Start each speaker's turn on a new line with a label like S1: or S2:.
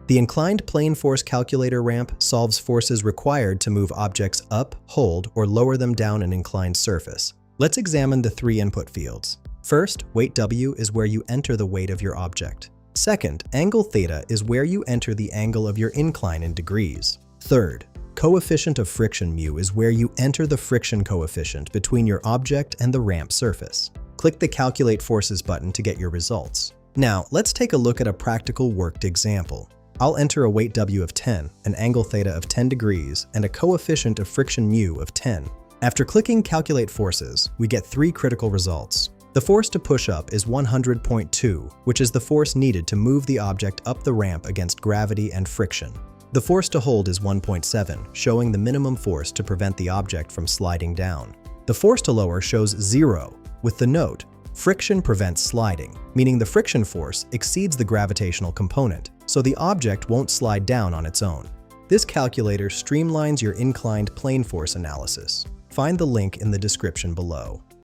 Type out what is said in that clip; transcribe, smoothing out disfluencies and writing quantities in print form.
S1: The inclined plane force calculator ramp solves forces required to move objects up, hold, or lower them down an inclined surface. Let's examine the three input fields. First, weight W is where you enter the weight of your object. Second, angle theta is where you enter the angle of your incline in degrees. Third, coefficient of friction mu is where you enter the friction coefficient between your object and the ramp surface. Click the Calculate Forces button to get your results. Now, let's take a look at a practical worked example. I'll enter a weight W of 10, an angle theta of 10 degrees, and a coefficient of friction mu of 10. After clicking Calculate Forces, we get three critical results. The force to push up is 100.2, which is the force needed to move the object up the ramp against gravity and friction. The force to hold is 1.7, showing the minimum force to prevent the object from sliding down. The force to lower shows 0, with the note, friction prevents sliding, meaning the friction force exceeds the gravitational component, so the object won't slide down on its own. This calculator streamlines your inclined plane force analysis. Find the link in the description below.